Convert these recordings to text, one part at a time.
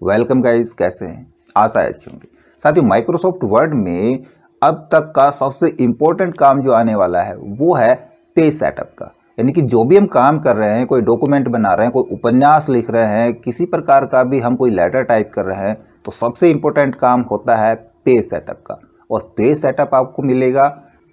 Welcome guys, कैसे हैं? आशा है अच्छी होंगे। साथियों, माइक्रोसॉफ्ट वर्ड में अब तक का सबसे इम्पोर्टेंट काम जो आने वाला है वो है पेज सेटअप का। यानी कि जो भी हम काम कर रहे हैं, कोई डॉक्यूमेंट बना रहे हैं, कोई उपन्यास लिख रहे हैं, किसी प्रकार का भी हम कोई लेटर टाइप कर रहे हैं, तो सबसे इम्पोर्टेंट काम होता है पेज सेटअप का। और पेज सेटअप आपको मिलेगा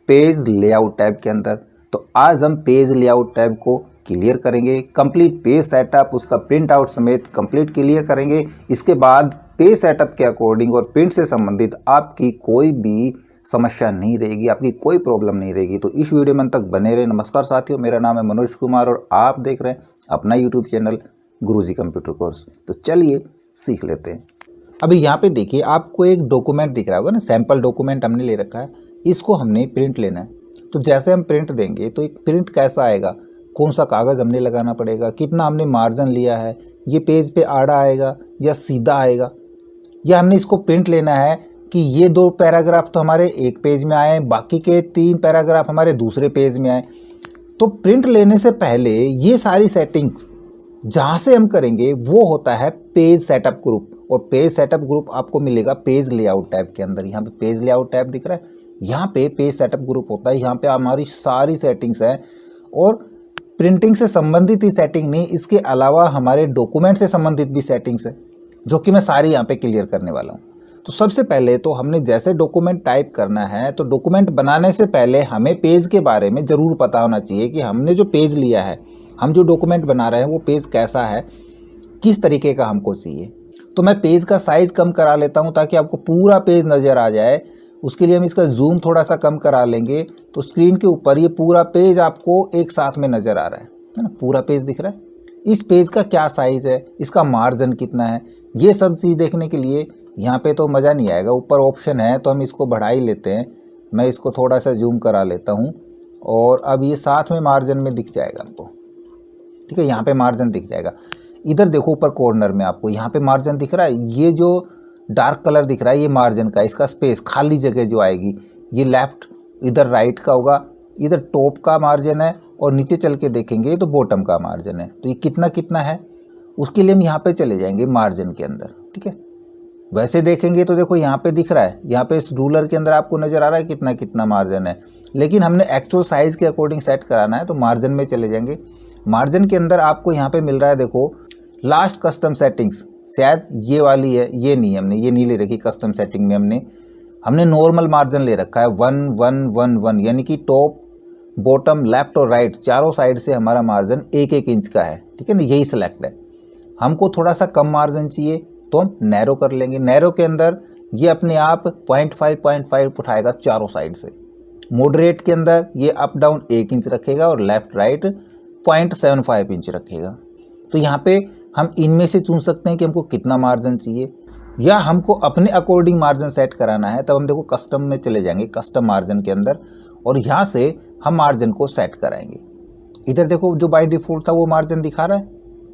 पेज लेआउट टैब के अंदर। तो आज हम पेज लेआउट टैब को क्लियर करेंगे, कंप्लीट पेज सेटअप उसका प्रिंट आउट समेत कंप्लीट क्लियर करेंगे। इसके बाद पेज सेटअप के अकॉर्डिंग और प्रिंट से संबंधित आपकी कोई भी समस्या नहीं रहेगी, आपकी कोई प्रॉब्लम नहीं रहेगी। तो इस वीडियो में अंत तक बने रहे। नमस्कार साथियों, मेरा नाम है मनोज कुमार और आप देख रहे हैं अपना यूट्यूब चैनल गुरुजी कंप्यूटर कोर्स। तो चलिए सीख लेते हैं। अभी यहाँ पे देखिए, आपको एक डॉक्यूमेंट दिख रहा होगा ना, सैंपल डॉक्यूमेंट हमने ले रखा है। इसको हमने प्रिंट लेना है। तो जैसे हम प्रिंट देंगे तो एक प्रिंट कैसा आएगा, कौन सा कागज़ हमने लगाना पड़ेगा, कितना हमने मार्जिन लिया है, ये पेज पे आड़ा आएगा या सीधा आएगा, या हमने इसको प्रिंट लेना है कि ये 2 पैराग्राफ तो हमारे एक पेज में आए, बाकी के 3 पैराग्राफ हमारे दूसरे पेज में आए। तो प्रिंट लेने से पहले ये सारी सेटिंग्स जहाँ से हम करेंगे वो होता है पेज सेटअप ग्रुप। और पेज सेटअप ग्रुप आपको मिलेगा पेज लेआउट टैब के अंदर। यहाँ पे पेज लेआउट टैब दिख रहा है, यहाँ पे पेज सेटअप ग्रुप होता है। यहाँ पे हमारी सारी सेटिंग्स हैं और प्रिंटिंग से संबंधित ही सेटिंग नहीं, इसके अलावा हमारे डॉक्यूमेंट से संबंधित भी सेटिंग्स है, जो कि मैं सारी यहाँ पे क्लियर करने वाला हूँ। तो सबसे पहले तो हमने जैसे डॉक्यूमेंट टाइप करना है, तो डॉक्यूमेंट बनाने से पहले हमें पेज के बारे में ज़रूर पता होना चाहिए कि हमने जो पेज लिया है, हम जो डॉक्यूमेंट बना रहे हैं वो पेज कैसा है, किस तरीके का हमको चाहिए। तो मैं पेज का साइज़ कम करा लेता हूँ ताकि आपको पूरा पेज नज़र आ जाए। उसके लिए हम इसका जूम थोड़ा सा कम करा लेंगे, तो स्क्रीन के ऊपर ये पूरा पेज आपको एक साथ में नज़र आ रहा है ना, पूरा पेज दिख रहा है। इस पेज का क्या साइज़ है, इसका मार्जिन कितना है, ये सब चीज़ देखने के लिए यहाँ पे तो मज़ा नहीं आएगा। ऊपर ऑप्शन है तो हम इसको बढ़ा ही लेते हैं। मैं इसको थोड़ा सा जूम करा लेता हूँ और अब ये साथ में मार्जिन में दिख जाएगा आपको। ठीक है, यहाँ पे मार्जिन दिख जाएगा। इधर देखो ऊपर कॉर्नर में आपको यहाँ पे मार्जिन दिख रहा है। ये जो डार्क कलर दिख रहा है ये मार्जिन का, इसका स्पेस, खाली जगह जो आएगी, ये लेफ्ट, इधर राइट का होगा, इधर टॉप का मार्जिन है और नीचे चल के देखेंगे तो बॉटम का मार्जिन है। तो ये कितना कितना है उसके लिए हम यहाँ पे चले जाएंगे मार्जिन के अंदर। ठीक है, वैसे देखेंगे तो देखो यहाँ पे दिख रहा है, यहाँ पे इस रूलर के अंदर आपको नज़र आ रहा है कितना कितना मार्जिन है, लेकिन हमने एक्चुअल साइज़ के अकॉर्डिंग सेट कराना है तो मार्जिन में चले जाएंगे। मार्जिन के अंदर आपको यहाँ पे मिल रहा है, देखो लास्ट कस्टम सेटिंग्स, शायद ये वाली है, ये नहीं, हमने ये नहीं ले रखी कस्टम सेटिंग में। हमने नॉर्मल मार्जिन ले रखा है 1 1 1 1, यानी कि टॉप, बॉटम, लेफ्ट और राइट चारों साइड से हमारा मार्जिन 1 1 इंच का है। ठीक है ना, यही सिलेक्ट है। हमको थोड़ा सा कम मार्जिन चाहिए तो हम नैरो कर लेंगे। नैरो के अंदर ये अपने आप 0.5 उठाएगा चारों साइड से। मॉडरेट के अंदर ये अप डाउन 1 इंच रखेगा और लेफ्ट राइट 0.75 इंच रखेगा। तो यहाँ पे हम इनमें से चुन सकते हैं कि हमको कितना मार्जिन चाहिए, या हमको अपने अकॉर्डिंग मार्जिन सेट कराना है। तब हम देखो कस्टम में चले जाएंगे, कस्टम मार्जिन के अंदर, और यहाँ से हम मार्जिन को सेट कराएंगे। इधर देखो जो बाय डिफ़ॉल्ट था वो मार्जिन दिखा रहा है,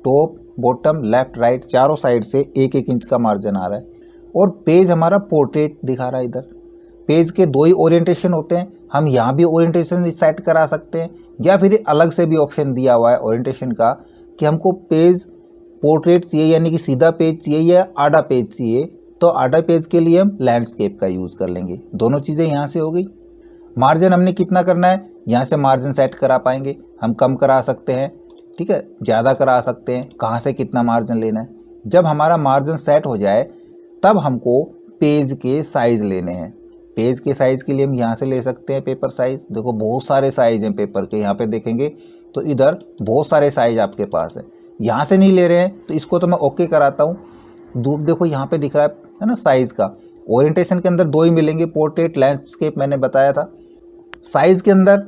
टॉप, बॉटम, लेफ्ट, राइट चारों साइड से 1 1 इंच का मार्जिन आ रहा है। और पेज हमारा पोर्ट्रेट दिखा रहा है। इधर पेज के 2 ही ओरिएंटेशन होते हैं, हम यहाँ भी ओरिएंटेशन सेट करा सकते हैं, या फिर अलग से भी ऑप्शन दिया हुआ है ओरिएंटेशन का कि हमको पेज पोर्ट्रेट चाहिए यानी कि सीधा पेज चाहिए या आड़ा पेज चाहिए। तो आड़ा पेज के लिए हम लैंडस्केप का यूज़ कर लेंगे। दोनों चीज़ें यहाँ से हो गई। मार्जिन हमने कितना करना है, यहाँ से मार्जिन सेट करा पाएंगे। हम कम करा सकते हैं, ठीक है, ज़्यादा करा सकते हैं, कहाँ से कितना मार्जिन लेना है। जब हमारा मार्जिन सेट हो जाए तब हमको पेज के साइज़ लेने हैं। पेज के साइज़ के लिए हम यहाँ से ले सकते हैं पेपर साइज़। देखो बहुत सारे साइज़ हैं पेपर के, यहाँ पे देखेंगे तो इधर बहुत सारे साइज़ आपके पास है। यहाँ से नहीं ले रहे हैं तो इसको तो मैं ओके कराता हूँ। देखो यहाँ पे दिख रहा है ना साइज़ का। ओरिएंटेशन के अंदर 2 ही मिलेंगे, पोर्ट्रेट, लैंडस्केप मैंने बताया था। साइज़ के अंदर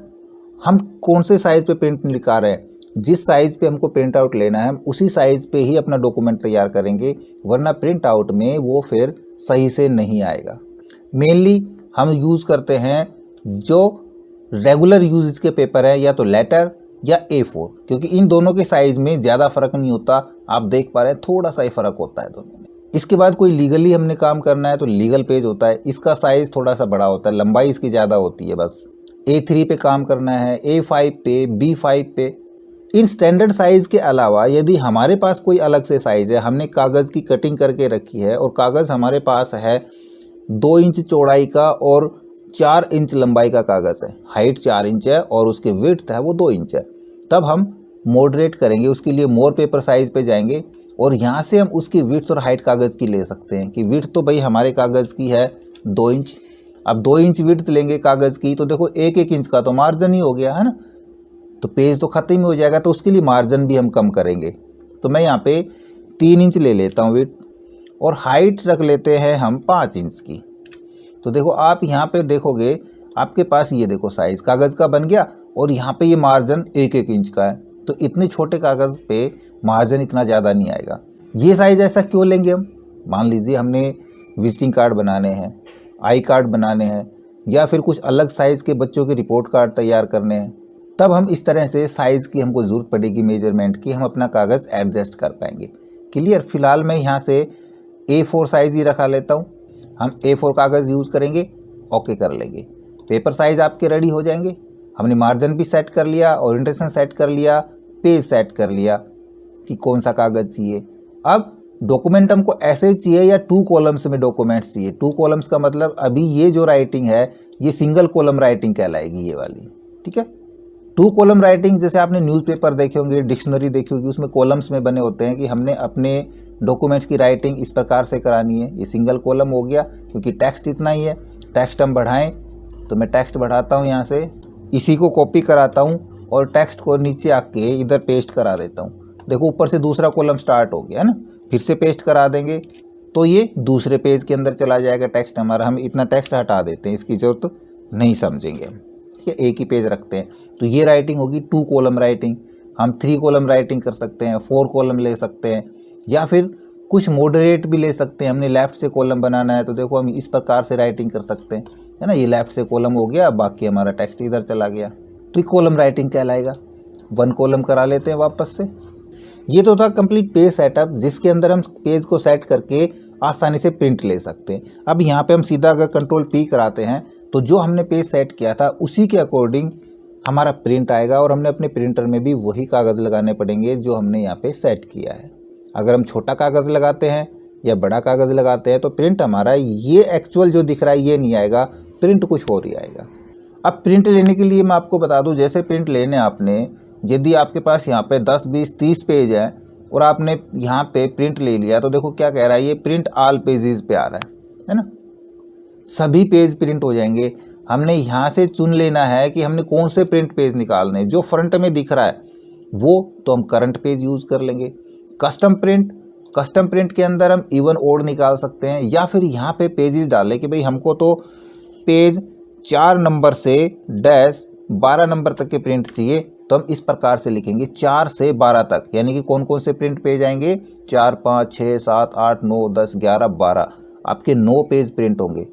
हम कौन से साइज़ पे प्रिंट निकाल रहे हैं, जिस साइज़ पे हमको प्रिंट आउट लेना है हम उसी साइज़ पे ही अपना डॉक्यूमेंट तैयार करेंगे, वरना प्रिंट आउट में वो फिर सही से नहीं आएगा। मेनली हम यूज़ करते हैं जो रेगुलर यूज के पेपर है, या तो लेटर या A4, क्योंकि इन दोनों के साइज़ में ज़्यादा फ़र्क नहीं होता। आप देख पा रहे हैं थोड़ा सा ही फ़र्क होता है दोनों में। इसके बाद कोई लीगली हमने काम करना है तो लीगल पेज होता है, इसका साइज़ थोड़ा सा बड़ा होता है, लंबाई इसकी ज़्यादा होती है। बस A3 पे काम करना है, A5 पे, B5 पे, इन स्टैंडर्ड साइज़ के अलावा यदि हमारे पास कोई अलग से साइज़ है, हमने कागज़ की कटिंग करके रखी है और कागज़ हमारे पास है 2 इंच चौड़ाई का और 4 इंच लंबाई का कागज़ है, हाइट 4 इंच है और उसकी विड्थ है वो 2 इंच है, तब हम मॉडरेट करेंगे। उसके लिए मोर पेपर साइज़ पे जाएंगे और यहाँ से हम उसकी विड्थ और हाइट कागज़ की ले सकते हैं कि विड्थ तो भाई हमारे कागज़ की है 2 इंच। अब 2 इंच विड्थ लेंगे कागज़ की तो देखो 1-1 इंच का तो मार्जिन ही हो गया है ना, तो पेज तो ख़त्म ही हो जाएगा, तो उसके लिए मार्जिन भी हम कम करेंगे। तो मैं यहाँ पे 3 इंच ले लेता हूँ विड्थ और हाइट रख लेते हैं हम 5 इंच की। तो देखो आप यहाँ पे देखोगे आपके पास ये देखो साइज़ कागज़ का बन गया और यहाँ पे ये मार्जिन 1-1 इंच का है, तो इतने छोटे कागज़ पे मार्जिन इतना ज़्यादा नहीं आएगा। ये साइज़ ऐसा क्यों लेंगे हम? मान लीजिए हमने विजिटिंग कार्ड बनाने हैं, आई कार्ड बनाने हैं या फिर कुछ अलग साइज़ के बच्चों के रिपोर्ट कार्ड तैयार करने हैं, तब हम इस तरह से साइज़ की हमको ज़रूरत पड़ेगी मेजरमेंट की, हम अपना कागज़ एडजस्ट कर पाएंगे। क्लियर? फिलहाल मैं यहाँ से A4 साइज़ ही रखा लेता हूँ, हम A4 कागज़ यूज़ करेंगे, ओके कर लेंगे। पेपर साइज़ आपके रेडी हो जाएंगे। हमने मार्जिन भी सेट कर लिया, ओरिएंटेशन सेट कर लिया, पेज सेट कर लिया कि कौन सा कागज़ चाहिए। अब डॉक्यूमेंट हमको ऐसे चाहिए या 2 कॉलम्स में डॉक्यूमेंट्स चाहिए। 2 कॉलम्स का मतलब अभी ये जो राइटिंग है ये सिंगल कॉलम राइटिंग कहलाएगी ये वाली, ठीक है। 2 कॉलम राइटिंग जैसे आपने न्यूज़पेपर देखे होंगे, डिक्शनरी देखी होगी, उसमें कॉलम्स में बने होते हैं कि हमने अपने डॉक्यूमेंट्स की राइटिंग इस प्रकार से करानी है। ये सिंगल कॉलम हो गया क्योंकि टेक्स्ट इतना ही है। टेक्स्ट हम बढ़ाएं तो मैं टेक्स्ट बढ़ाता हूँ, यहाँ से इसी को कॉपी कराता हूँ और टेक्स्ट को नीचे आके इधर पेस्ट करा देता हूँ। देखो ऊपर से दूसरा कॉलम स्टार्ट हो गया है ना, फिर से पेस्ट करा देंगे तो ये दूसरे पेज के अंदर चला जाएगा टेक्स्ट हमारा। हम इतना टेक्स्ट हटा देते हैं, इसकी ज़रूरत नहीं समझेंगे, ठीक है, एक ही पेज रखते हैं। तो ये राइटिंग होगी 2 कॉलम राइटिंग। हम 3 कॉलम राइटिंग कर सकते हैं, 4 कॉलम ले सकते हैं या फिर कुछ मॉडरेट भी ले सकते हैं। हमने लेफ़्ट से कॉलम बनाना है तो देखो हम इस प्रकार से राइटिंग कर सकते हैं, है ना। ये लेफ़्ट से कॉलम हो गया, बाकी हमारा टेक्स्ट इधर चला गया, तो ये कॉलम राइटिंग कहलाएगा। 1 कॉलम करा लेते हैं वापस से। ये तो था कंप्लीट पेज सेटअप जिसके अंदर हम पेज को सेट करके आसानी से प्रिंट ले सकते हैं। अब यहाँ पे हम सीधा अगर कंट्रोल P कराते हैं तो जो हमने पेज सेट किया था उसी के अकॉर्डिंग हमारा प्रिंट आएगा और हमने अपने प्रिंटर में भी वही कागज़ लगाने पड़ेंगे जो हमने यहाँ पे सेट किया है। अगर हम छोटा कागज़ लगाते हैं या बड़ा कागज़ लगाते हैं तो प्रिंट हमारा ये एक्चुअल जो दिख रहा है ये नहीं आएगा, प्रिंट कुछ और ही आएगा। अब प्रिंट लेने के लिए मैं आपको बता दूं, जैसे प्रिंट लेने आपने, यदि आपके पास यहाँ पे 10, 20, 30 पेज है और आपने यहाँ पे प्रिंट ले लिया तो देखो क्या कह रहा है, ये प्रिंट ऑल पेजेस पे आ रहा है ना, सभी पेज प्रिंट हो जाएंगे। हमने यहाँ से चुन लेना है कि हमने कौन से प्रिंट पेज निकालने हैं। जो फ्रंट में दिख रहा है वो तो हम करंट पेज यूज़ कर लेंगे। कस्टम प्रिंट के अंदर हम इवन ओड निकाल सकते हैं या फिर यहाँ पे पेजेस डालें कि भाई हमको तो पेज 4 नंबर से डैश 12 नंबर तक के प्रिंट चाहिए, तो हम इस प्रकार से लिखेंगे 4 से 12 तक, यानी कि कौन कौन से प्रिंट पेज आएंगे, 4, 5, 6, 7, 8, 9, 10, 11, 12, आपके 9 पेज प्रिंट होंगे।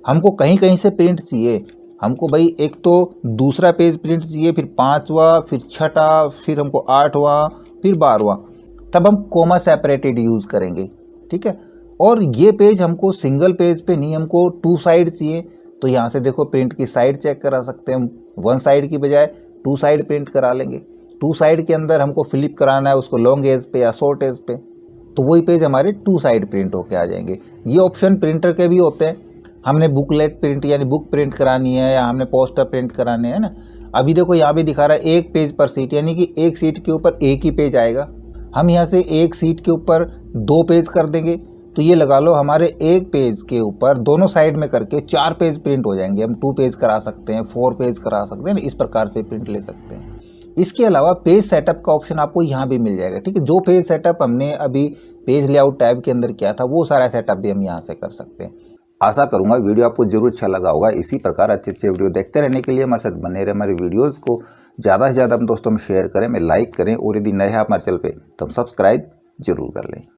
हमको कहीं कहीं से प्रिंट चाहिए, हमको भाई एक तो दूसरा पेज प्रिंट चाहिए, फिर 5वां, फिर 6ठा, फिर हमको 8वां, फिर 12वां, तब हम कोमा सेपरेटेड यूज़ करेंगे, ठीक है। और ये पेज हमको सिंगल पेज पे नहीं, हमको 2 साइड चाहिए, तो यहाँ से देखो प्रिंट की साइड चेक करा सकते हैं हम। 1 साइड की बजाय 2 साइड प्रिंट करा लेंगे। 2 साइड के अंदर हमको फ्लिप कराना है उसको लॉन्ग एज पे या शॉर्ट एज पे, तो वही पेज हमारे 2 साइड प्रिंट होके आ जाएंगे। ये ऑप्शन प्रिंटर के भी होते हैं। हमने बुकलेट प्रिंट यानी बुक प्रिंट करानी है या हमने पोस्टर प्रिंट कराने हैं ना, अभी देखो यहाँ भी दिखा रहा है 1 पेज पर सीट, यानी कि 1 सीट के ऊपर 1 ही पेज आएगा। हम यहाँ से 1 सीट के ऊपर 2 पेज कर देंगे, तो ये लगा लो हमारे 1 पेज के ऊपर दोनों साइड में करके 4 पेज प्रिंट हो जाएंगे। हम 2 पेज करा सकते हैं, 4 पेज करा सकते हैं, इस प्रकार से प्रिंट ले सकते हैं। इसके अलावा पेज सेटअप का ऑप्शन आपको यहाँ भी मिल जाएगा, ठीक है। जो पेज सेटअप हमने अभी पेज लेआउट टैब के अंदर किया था वो सारा सेटअप भी हम यहाँ से कर सकते हैं। आशा करूंगा वीडियो आपको जरूर अच्छा लगा होगा। इसी प्रकार अच्छे वीडियो देखते रहने के लिए हमारे साथ बने रहे। हमारे वीडियोस को ज़्यादा से ज़्यादा हम दोस्तों में शेयर करें, में लाइक करें और यदि नए हैं हमारे चैनल पे तो हम सब्सक्राइब जरूर कर लें।